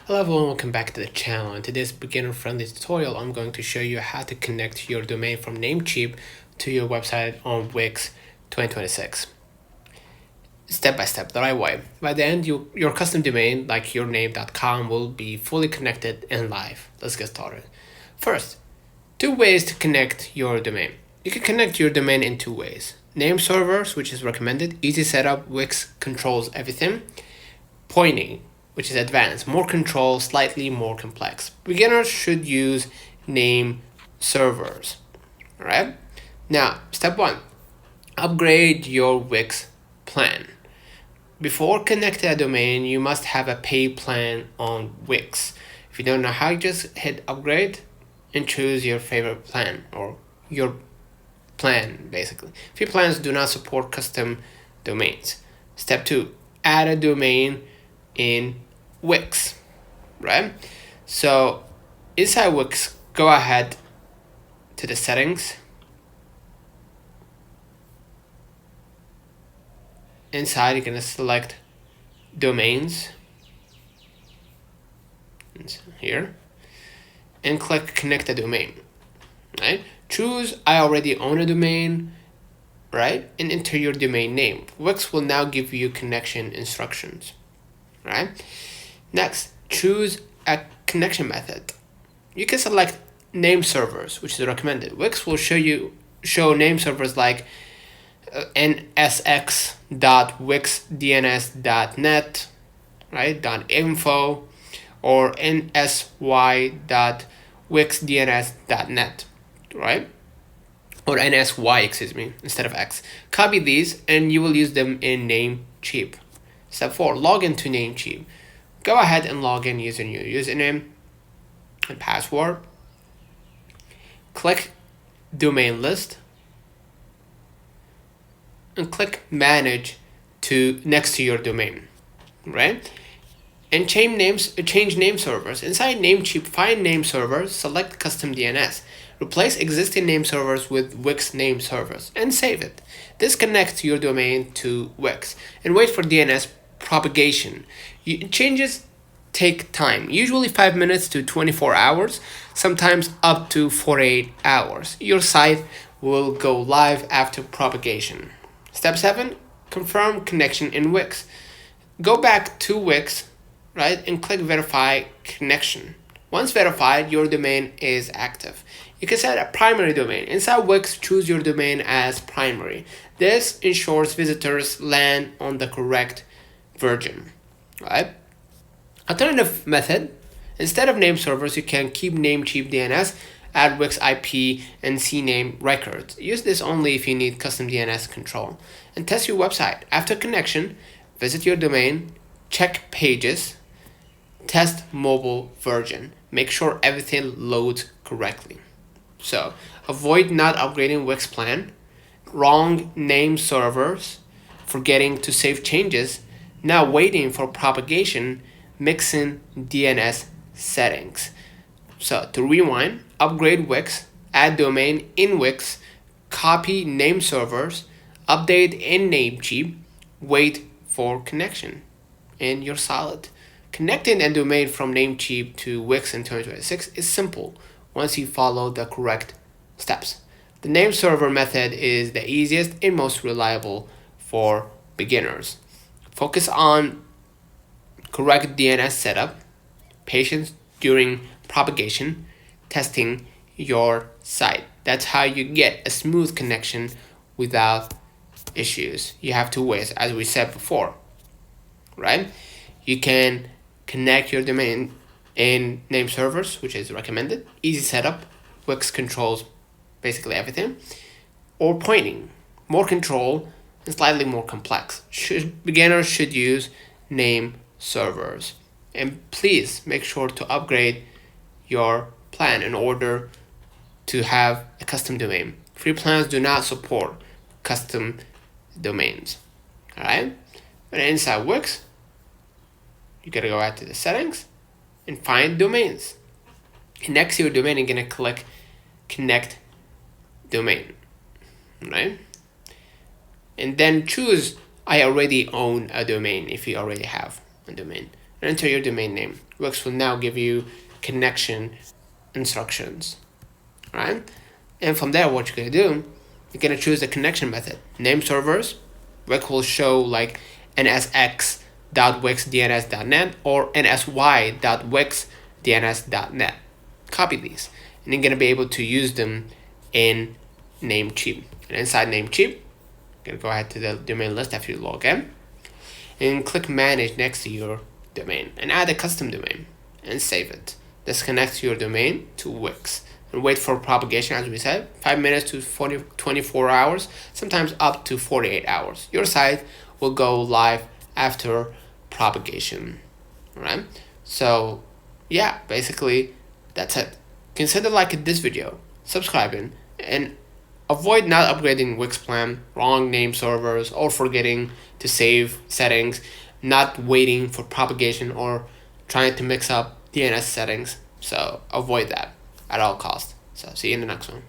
Hello everyone, welcome back to the channel. In today's beginner-friendly tutorial, I'm going to show you how to connect your domain from Namecheap to your website on Wix 2026. Step by step, the right way. By the end, your custom domain, like yourname.com, will be fully connected and live. Let's get started. First, two ways to connect your domain. You can connect your domain in two ways. Name servers, which is recommended, easy setup, Wix controls everything. Pointing, which is advanced, more control, slightly more complex. Beginners should use name servers. All right. Now, step one, upgrade your Wix plan. Before connecting a domain, you must have a paid plan on Wix. If you don't know how, just hit upgrade and choose your favorite plan or your plan, basically. Free plans do not support custom domains. Step two, add a domain in Wix, right? So inside Wix, go ahead to the settings. Inside, you're gonna select domains here and click connect a domain, right? Choose I already own a domain, right? And enter your domain name. Wix will now give you connection instructions, right? Next, choose a connection method. You can select name servers, which is recommended. Wix will show name servers like nsx.wixdns.net, right? .info or nsy.wixdns.net, right? Or nsy, excuse me, instead of x. Copy these and you will use them in Namecheap. Step 4, log into Namecheap. Go ahead and log in using your username and password. Click domain list and click manage next to your domain, right? And change name servers. Inside Namecheap, find name servers, select custom DNS. Replace existing name servers with Wix name servers and save it. This connects your domain to Wix and wait for DNS propagation. Changes take time, usually 5 minutes to 24 hours, sometimes up to 48 hours. Your site will go live after propagation. Step 7, confirm connection in Wix. Go back to Wix, right, and click verify connection. Once verified, your domain is active. You can set a primary domain. Inside Wix, choose your domain as primary. This ensures visitors land on the correct version, right? Alternative method, instead of name servers, you can keep Namecheap DNS, add Wix IP and CNAME records. Use this only if you need custom DNS control. And test your website. After connection, visit your domain, check pages, test mobile version. Make sure everything loads correctly. So avoid not upgrading Wix plan, wrong name servers, forgetting to save changes, now waiting for propagation, mixing DNS settings. So to rewind, upgrade Wix, add domain in Wix, copy name servers, update in Namecheap, wait for connection, and you're solid. Connecting a domain from Namecheap to Wix in 2026 is simple once you follow the correct steps. The name server method is the easiest and most reliable for beginners. Focus on correct DNS setup, patience during propagation, testing your site. That's how you get a smooth connection without issues. You have two ways, as we said before, right? You can connect your domain in name servers, which is recommended. Easy setup. Wix controls basically everything. Or pointing, more control and slightly more complex. Beginners should use name servers. And please make sure to upgrade your plan in order to have a custom domain. Free plans do not support custom domains. All right. But inside Wix, you gotta go out to the settings and find domains. And next to your domain, you're gonna click connect domain, right? And then choose I already own a domain if you already have a domain. and enter your domain name. Wix will now give you connection instructions. Alright? And from there, what you're gonna do, you're gonna choose the connection method. Name servers, Wix will show like nsx.wixdns.net or nsy.wixdns.net. Copy these, and you're gonna be able to use them in Namecheap. And inside Namecheap, you're gonna go ahead to the domain list after you log in, and click Manage next to your domain, and add a custom domain, and save it. This connects your domain to Wix. And wait for propagation, as we said, 5 minutes to 24 hours, sometimes up to 48 hours. Your site will go live after propagation. Alright? So, yeah, basically, that's it. Consider liking this video, subscribing, and avoid not upgrading Wix plan, wrong name servers, or forgetting to save settings, not waiting for propagation, or trying to mix up DNS settings. So avoid that at all costs. So see you in the next one.